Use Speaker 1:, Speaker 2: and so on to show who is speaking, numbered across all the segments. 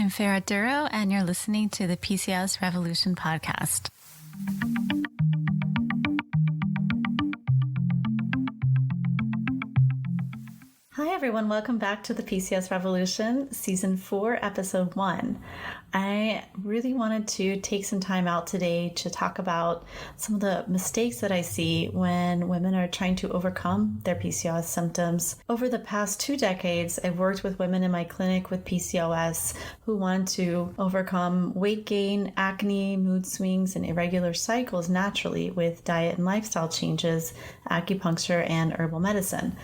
Speaker 1: I'm Farah Duro, and you're listening to the PCOS Revolution podcast. Hi, everyone. Welcome back to the PCOS Revolution, Season 4, Episode 1. I really wanted to take some time out today to talk about some of the mistakes that I see when women are trying to overcome their PCOS symptoms. Over the past 2 decades, I've worked with women in my clinic with PCOS who want to overcome weight gain, acne, mood swings, and irregular cycles naturally with diet and lifestyle changes, acupuncture, and herbal medicine.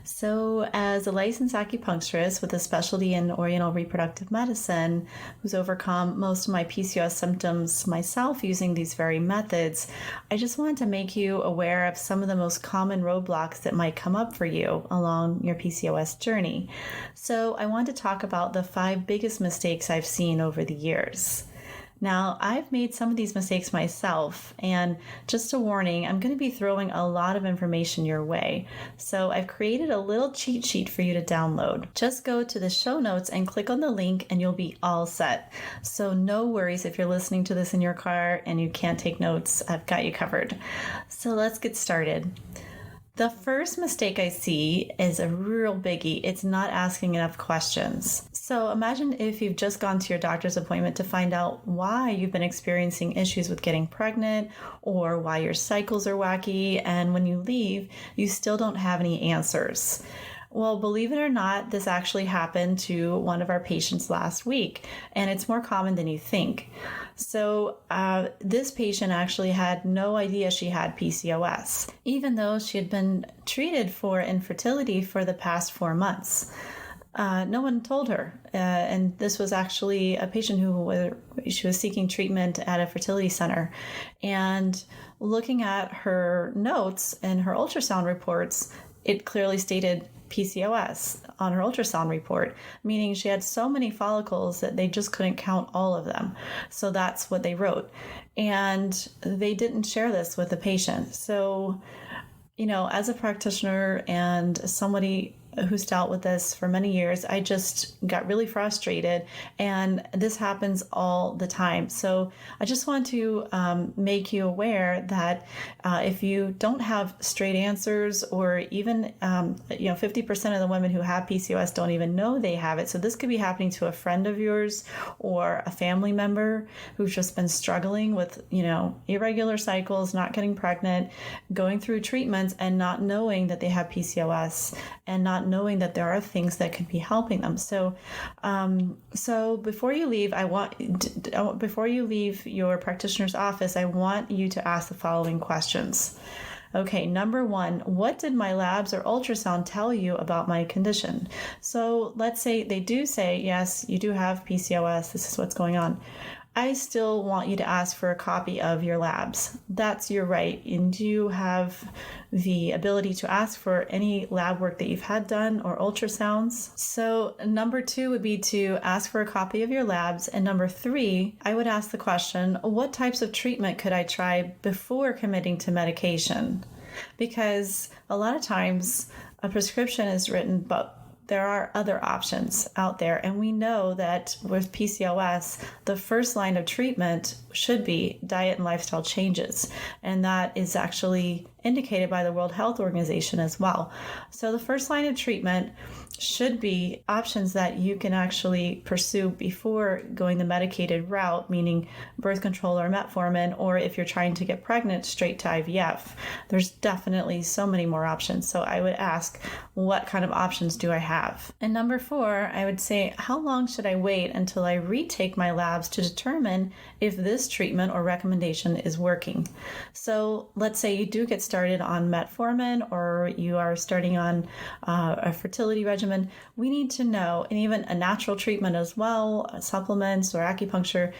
Speaker 1: So as a licensed acupuncturist with a specialty in Oriental reproductive medicine, who's overcome most of my PCOS symptoms myself using these very methods, I just wanted to make you aware of some of the most common roadblocks that might come up for you along your PCOS journey. So I want to talk about the 5 biggest mistakes I've seen over the years. Now, I've made some of these mistakes myself, and just a warning, I'm going to be throwing a lot of information your way. So I've created a little cheat sheet for you to download. Just go to the show notes and click on the link and you'll be all set. So no worries if you're listening to this in your car and you can't take notes, I've got you covered. So let's get started. The first mistake I see is a real biggie. It's not asking enough questions. So imagine if you've just gone to your doctor's appointment to find out why you've been experiencing issues with getting pregnant or why your cycles are wacky, and when you leave, you still don't have any answers. Well, believe it or not, this actually happened to one of our patients last week, and it's more common than you think. So this patient actually had no idea she had PCOS, even though she had been treated for infertility for the past 4 months. No one told her, and this was actually a patient she was seeking treatment at a fertility center. And looking at her notes and her ultrasound reports, it clearly stated PCOS on her ultrasound report, meaning she had so many follicles that they just couldn't count all of them. So that's what they wrote. And they didn't share this with the patient. So, as a practitioner and somebody who's dealt with this for many years, I just got really frustrated, and this happens all the time. So I just want to make you aware that if you don't have straight answers, or even 50% of the women who have PCOS don't even know they have it. So this could be happening to a friend of yours or a family member who's just been struggling with irregular cycles, not getting pregnant, going through treatments, and not knowing that they have PCOS, and not knowing that there are things that can be helping them. So before you leave, before you leave your practitioner's office, I want you to ask the following questions. Okay, number 1, what did my labs or ultrasound tell you about my condition? So let's say they do say, yes, you do have PCOS, this is what's going on. I still want you to ask for a copy of your labs. That's your right. And you have the ability to ask for any lab work that you've had done or ultrasounds. So number 2 would be to ask for a copy of your labs. And number 3, I would ask the question, what types of treatment could I try before committing to medication? Because a lot of times a prescription is written, but there are other options out there. And we know that with PCOS, the first line of treatment should be diet and lifestyle changes. And that is actually indicated by the World Health Organization as well. So the first line of treatment should be options that you can actually pursue before going the medicated route, meaning birth control or metformin, or if you're trying to get pregnant, straight to IVF. There's definitely so many more options. So I would ask, what kind of options do I have? And number 4, I would say, how long should I wait until I retake my labs to determine if this treatment or recommendation is working? So let's say you do get started on metformin, or you are starting on a fertility regimen. We need to know, and even a natural treatment as well, supplements or acupuncture,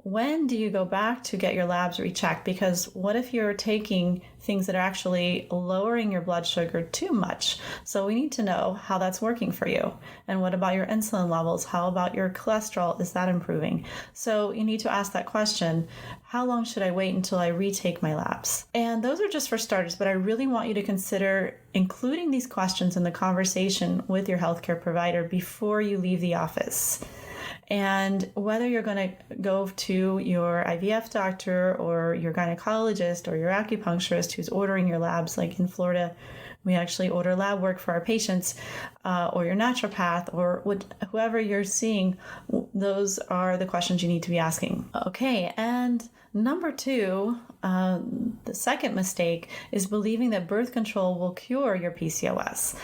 Speaker 1: when do you go back to get your labs rechecked? Because what if you're taking things that are actually lowering your blood sugar too much? So we need to know how that's working for you. And what about your insulin levels? How about your cholesterol? Is that improving? So you need to ask that question, how long should I wait until I retake my labs? And those are just for starters, but I really want you to consider including these questions in the conversation with your healthcare provider before you leave the office. And whether you're going to go to your IVF doctor or your gynecologist or your acupuncturist who's ordering your labs, like in Florida, we actually order lab work for our patients, or your naturopath, or whoever you're seeing, those are the questions you need to be asking. Okay, and number 2, the second mistake is believing that birth control will cure your PCOS.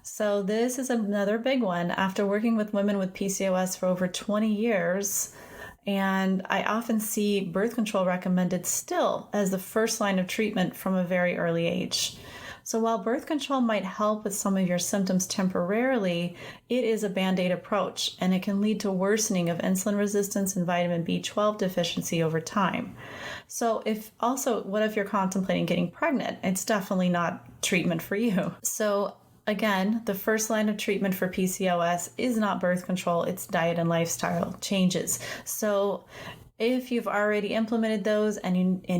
Speaker 1: So this is another big one. After working with women with PCOS for over 20 years, and I often see birth control recommended still as the first line of treatment from a very early age. So while birth control might help with some of your symptoms temporarily, it is a Band-Aid approach, and it can lead to worsening of insulin resistance and vitamin B12 deficiency over time. So what if you're contemplating getting pregnant? It's definitely not treatment for you. So again, the first line of treatment for PCOS is not birth control, it's diet and lifestyle changes. So if you've already implemented those and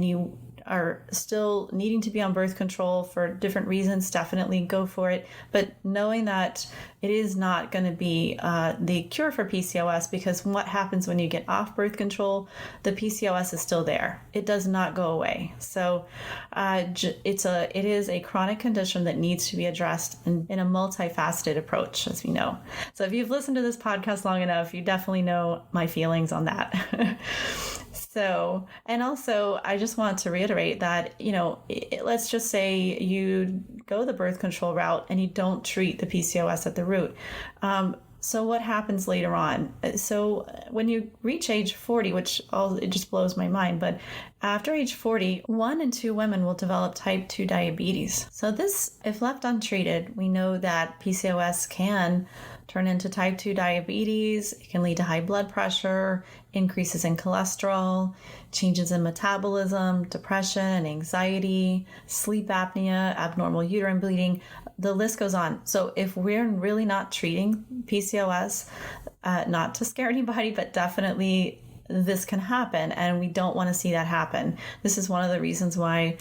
Speaker 1: you are still needing to be on birth control for different reasons, definitely go for it. But knowing that it is not going to be the cure for PCOS, because what happens when you get off birth control, the PCOS is still there. It does not go away. So it is a chronic condition that needs to be addressed in a multifaceted approach, as we know. So if you've listened to this podcast long enough, you definitely know my feelings on that. So, and also, I just want to reiterate that, let's just say you go the birth control route and you don't treat the PCOS at the root. So what happens later on? So when you reach age 40, it just blows my mind, but after age 40, 1 in 2 women will develop type 2 diabetes. So this, if left untreated, we know that PCOS can turn into type 2 diabetes. It can lead to high blood pressure, increases in cholesterol, changes in metabolism, depression, anxiety, sleep apnea, abnormal uterine bleeding. The list goes on. So if we're really not treating PCOS, not to scare anybody, but definitely this can happen, and we don't want to see that happen. This is one of the reasons why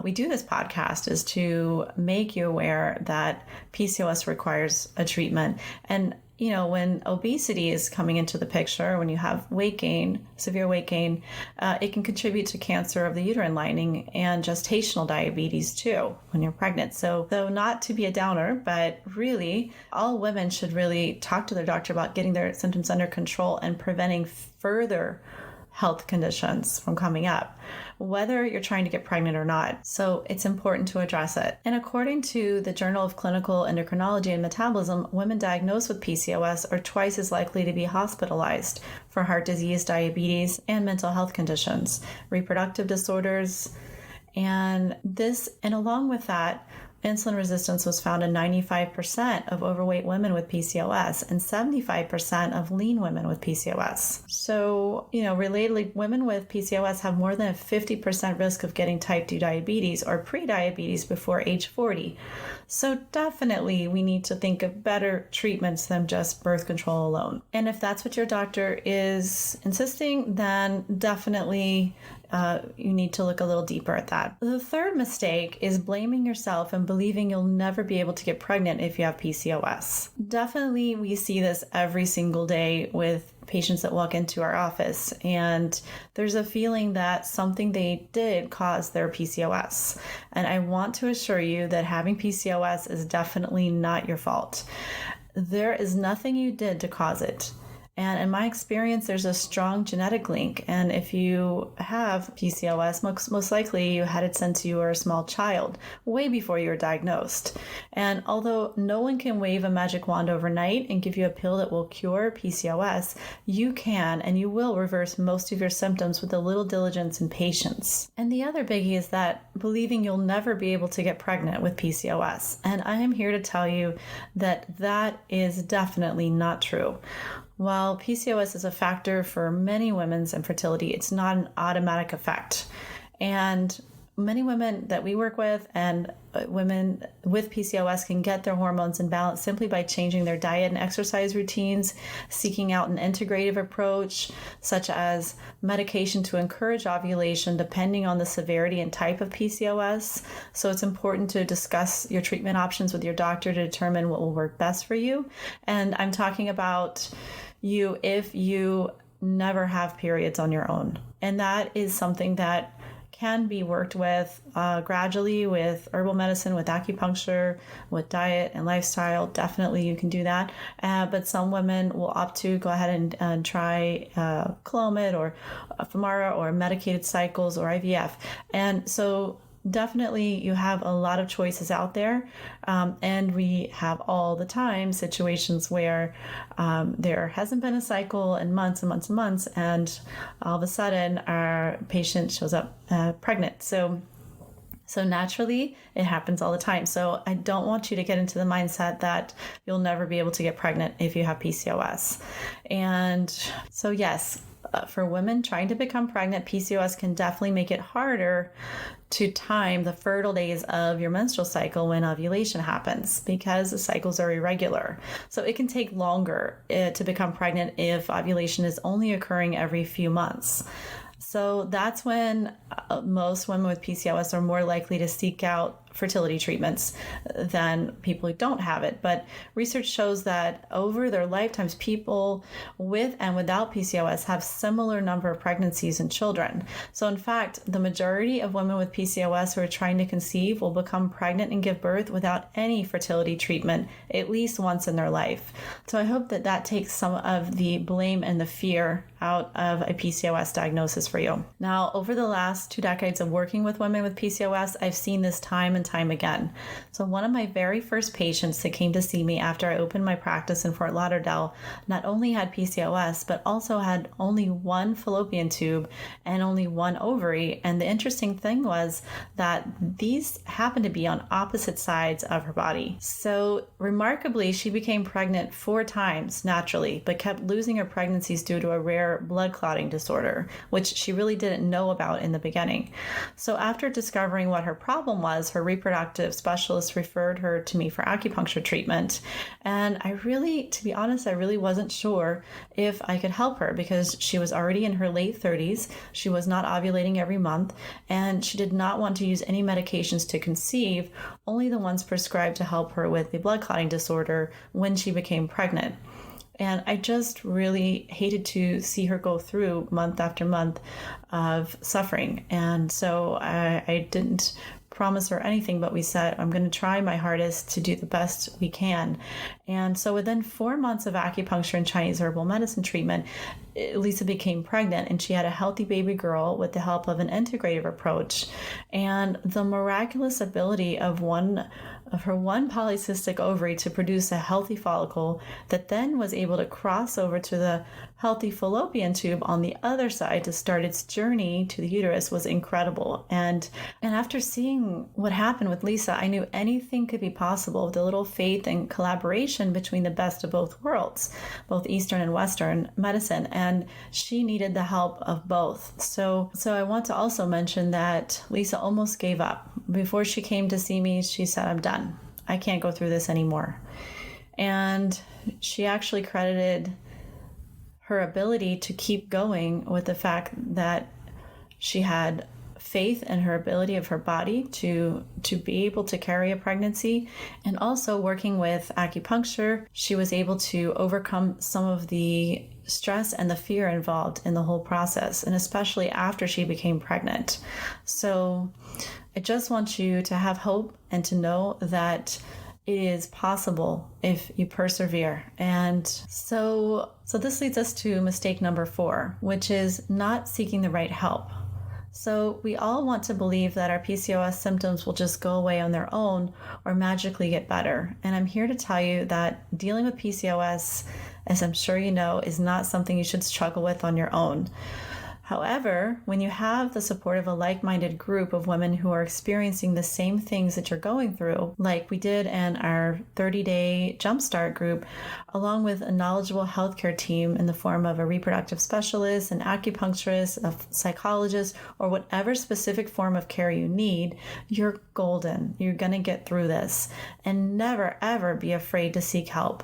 Speaker 1: we do this podcast, is to make you aware that PCOS requires a treatment. And when obesity is coming into the picture, when you have weight gain, severe weight gain, it can contribute to cancer of the uterine lining and gestational diabetes too when you're pregnant. So though not to be a downer, but really all women should really talk to their doctor about getting their symptoms under control and preventing further health conditions from coming up, whether you're trying to get pregnant or not. So it's important to address it. And according to the Journal of Clinical Endocrinology and Metabolism, women diagnosed with PCOS are twice as likely to be hospitalized for heart disease, diabetes, and mental health conditions, reproductive disorders. And along with that, insulin resistance was found in 95% of overweight women with PCOS and 75% of lean women with PCOS. So, relatedly, women with PCOS have more than a 50% risk of getting type 2 diabetes or pre-diabetes before age 40. So definitely we need to think of better treatments than just birth control alone. And if that's what your doctor is insisting, then definitely you need to look a little deeper at that. The third mistake is blaming yourself and believing you'll never be able to get pregnant if you have PCOS. Definitely we see this every single day with patients that walk into our office, and there's a feeling that something they did caused their PCOS. And I want to assure you that having PCOS is definitely not your fault. There is nothing you did to cause it. And in my experience, there's a strong genetic link. And if you have PCOS, most likely you had it since you were a small child, way before you were diagnosed. And although no one can wave a magic wand overnight and give you a pill that will cure PCOS, you can and you will reverse most of your symptoms with a little diligence and patience. And the other biggie is that believing you'll never be able to get pregnant with PCOS. And I am here to tell you that that is definitely not true. While PCOS is a factor for many women's infertility, it's not an automatic effect. And many women that we work with and women with PCOS can get their hormones in balance simply by changing their diet and exercise routines, seeking out an integrative approach, such as medication to encourage ovulation depending on the severity and type of PCOS. So it's important to discuss your treatment options with your doctor to determine what will work best for you. And I'm talking about you if you never have periods on your own. And that is something that can be worked with gradually with herbal medicine, with acupuncture, with diet and lifestyle. Definitely you can do that. But some women will opt to go ahead and try Clomid or Femara or medicated cycles or IVF. And so definitely you have a lot of choices out there, and we have all the time situations where there hasn't been a cycle in months and months and months, and all of a sudden our patient shows up pregnant. So naturally, it happens all the time. So I don't want you to get into the mindset that you'll never be able to get pregnant if you have PCOS. And so yes, for women trying to become pregnant, PCOS can definitely make it harder to time the fertile days of your menstrual cycle when ovulation happens, because the cycles are irregular. So it can take longer to become pregnant if ovulation is only occurring every few months. So that's when most women with PCOS are more likely to seek out fertility treatments than people who don't have it. But research shows that over their lifetimes, people with and without PCOS have similar number of pregnancies and children. So in fact, the majority of women with PCOS who are trying to conceive will become pregnant and give birth without any fertility treatment at least once in their life. So I hope that that takes some of the blame and the fear out of a PCOS diagnosis for you. Now, over the last 2 decades of working with women with PCOS, I've seen this time and time again. So one of my very first patients that came to see me after I opened my practice in Fort Lauderdale not only had PCOS, but also had only one fallopian tube and only one ovary. And the interesting thing was that these happened to be on opposite sides of her body. So remarkably, she became pregnant 4 times naturally, but kept losing her pregnancies due to a rare blood clotting disorder, which she really didn't know about in the beginning. So after discovering what her problem was, her reproductive specialist referred her to me for acupuncture treatment. And to be honest, I really wasn't sure if I could help her, because she was already in her late 30s. She was not ovulating every month, and she did not want to use any medications to conceive, only the ones prescribed to help her with the blood clotting disorder when she became pregnant. And I just really hated to see her go through month after month of suffering. And so I didn't promise her anything, but we said, I'm going to try my hardest to do the best we can. And so within 4 months of acupuncture and Chinese herbal medicine treatment, Lisa became pregnant, and she had a healthy baby girl with the help of an integrative approach. And the miraculous ability of her one polycystic ovary to produce a healthy follicle that then was able to cross over to the healthy fallopian tube on the other side to start its journey to the uterus was incredible. And after seeing what happened with Lisa, I knew anything could be possible with a little faith and collaboration between the best of both worlds, both Eastern and Western medicine. And she needed the help of both. So I want to also mention that Lisa almost gave up. Before she came to see me, she said, I'm done. I can't go through this anymore. And she actually credited her ability to keep going with the fact that she had faith in her ability of her body to be able to carry a pregnancy. And also working with acupuncture, she was able to overcome some of the stress and the fear involved in the whole process, and especially after she became pregnant. So I just want you to have hope and to know that it is possible if you persevere. And so this leads us to mistake number 4, which is not seeking the right help. So we all want to believe that our PCOS symptoms will just go away on their own or magically get better. And I'm here to tell you that dealing with PCOS, as I'm sure you know, is not something you should struggle with on your own. However, when you have the support of a like-minded group of women who are experiencing the same things that you're going through, like we did in our 30-day Jumpstart group, along with a knowledgeable healthcare team in the form of a reproductive specialist, an acupuncturist, a psychologist, or whatever specific form of care you need, you're golden. You're going to get through this. And never, ever be afraid to seek help.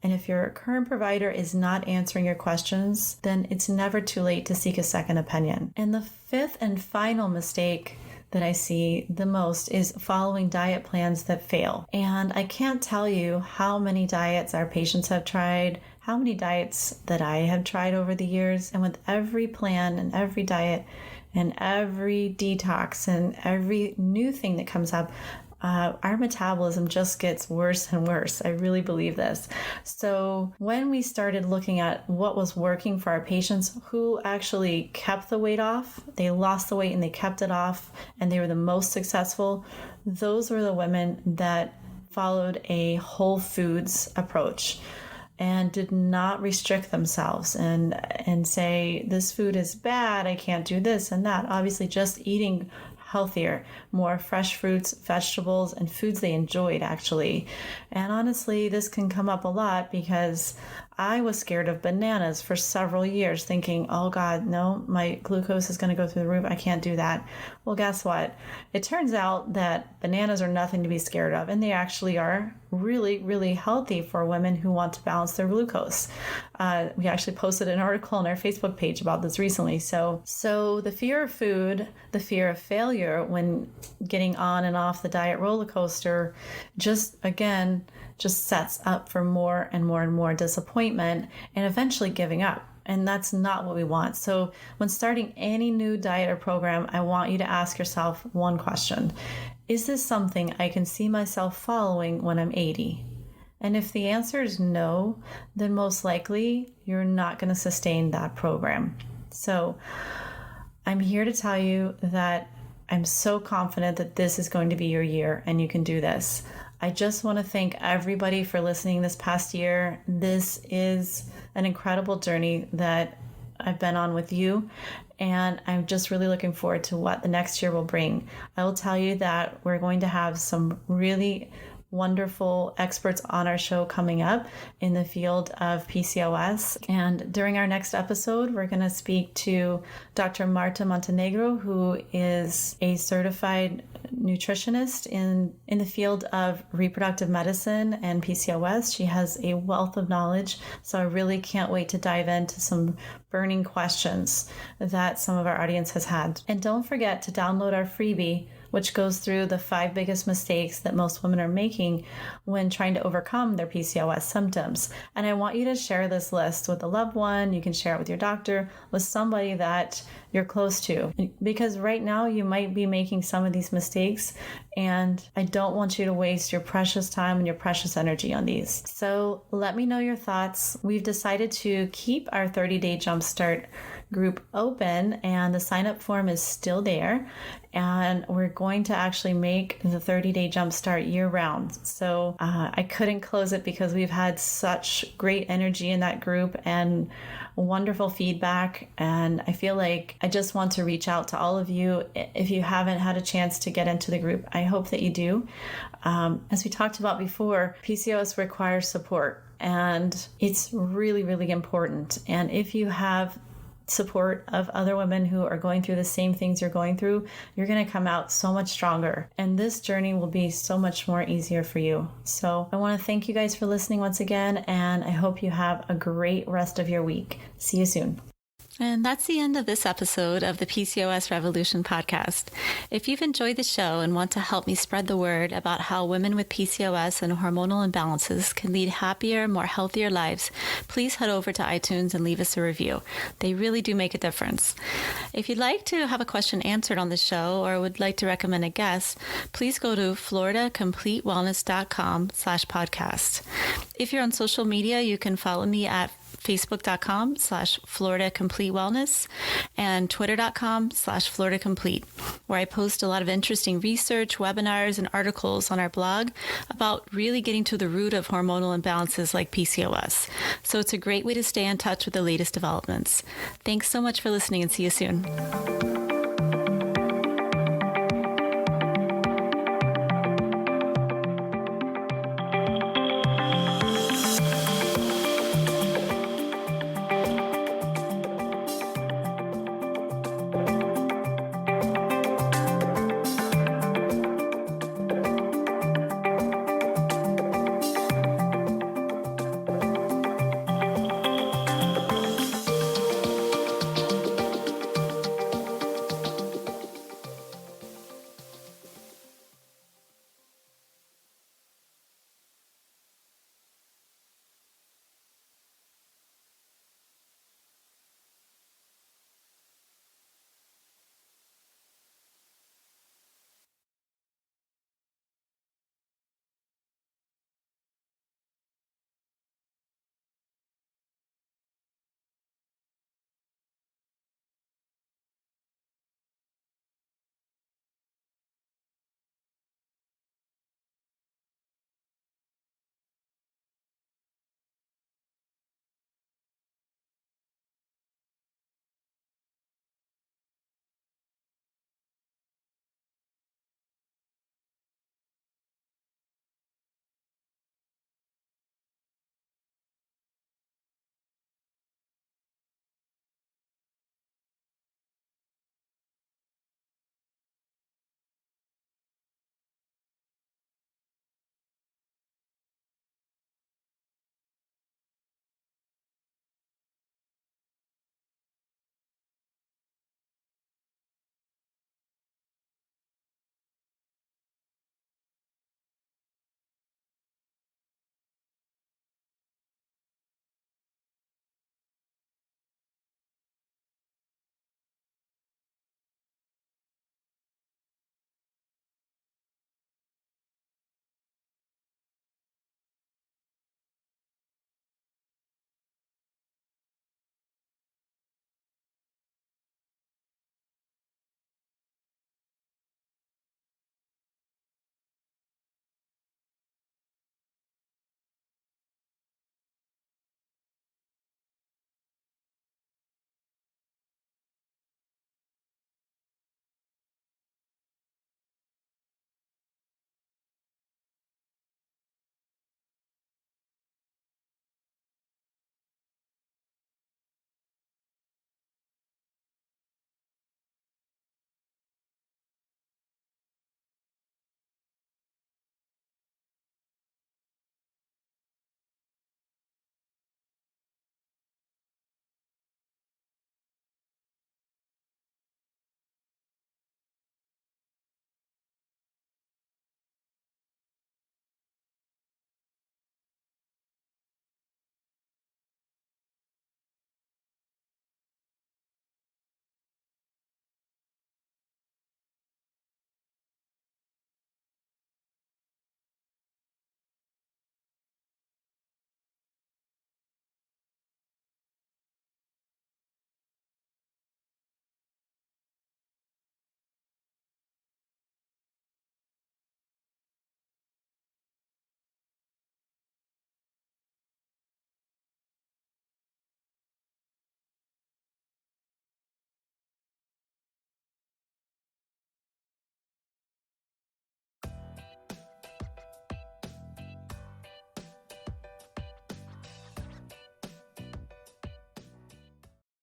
Speaker 1: And if your current provider is not answering your questions, then it's never too late to seek a second opinion. And the 5th and final mistake that I see the most is following diet plans that fail. And I can't tell you how many diets our patients have tried, how many diets that I have tried over the years, and with every plan and every diet and every detox and every new thing that comes up, our metabolism just gets worse and worse. I really believe this. So when we started looking at what was working for our patients who actually kept the weight off, they lost the weight and they kept it off, and they were the most successful, those were the women that followed a whole foods approach and did not restrict themselves and say, this food is bad, I can't do this and that. Obviously, just eating healthier, more fresh fruits, vegetables, and foods they enjoyed, actually. And honestly, this can come up a lot because I was scared of bananas for several years, thinking, oh God, no, my glucose is going to go through the roof. I can't do that. Well, guess what? It turns out that bananas are nothing to be scared of, and they actually are really, really healthy for women who want to balance their glucose. We actually posted an article on our Facebook page about this recently. So the fear of food, the fear of failure when getting on and off the diet roller coaster, just sets up for more and more and more disappointment and eventually giving up. And that's not what we want. So when starting any new diet or program, I want you to ask yourself one question. Is this something I can see myself following when I'm 80? And if the answer is no, then most likely you're not going to sustain that program. So I'm here to tell you that I'm so confident that this is going to be your year and you can do this. I just want to thank everybody for listening this past year. This is an incredible journey that I've been on with you, and I'm just really looking forward to what the next year will bring. I will tell you that we're going to have some really wonderful experts on our show coming up in the field of PCOS. And during our next episode, we're going to speak to Dr. Marta Montenegro, who is a certified nutritionist in the field of reproductive medicine and PCOS. She has a wealth of knowledge, so I really can't wait to dive into some burning questions that some of our audience has had. And don't forget to download our freebie, which goes through the 5 biggest mistakes that most women are making when trying to overcome their PCOS symptoms. And I want you to share this list with a loved one. You can share it with your doctor, with somebody that you're close to. Because right now you might be making some of these mistakes, and I don't want you to waste your precious time and your precious energy on these. So let me know your thoughts. We've decided to keep our 30-day Jumpstart group open, and the sign-up form is still there, and we're going to actually make the 30-day Jumpstart year-round. So I couldn't close it because we've had such great energy in that group and wonderful feedback, and I feel like I just want to reach out to all of you. If you haven't had a chance to get into the group, I hope that you do. As we talked about before, PCOS requires support, and it's really, really important. And if you have support of other women who are going through the same things you're going through, you're going to come out so much stronger, and this journey will be so much more easier for you. So I want to thank you guys for listening once again, and I hope you have a great rest of your week. See you soon.
Speaker 2: And that's the end of this episode of the PCOS Revolution podcast. If you've enjoyed the show and want to help me spread the word about how women with PCOS and hormonal imbalances can lead happier, more healthier lives, please head over to iTunes and leave us a review. They really do make a difference. If you'd like to have a question answered on the show or would like to recommend a guest, please go to floridacompletewellness.com/podcast. If you're on social media, you can follow me at facebook.com/Florida Complete Wellness and twitter.com/Florida Complete, where I post a lot of interesting research, webinars, and articles on our blog about really getting to the root of hormonal imbalances like PCOS. So it's a great way to stay in touch with the latest developments. Thanks so much for listening, and see you soon.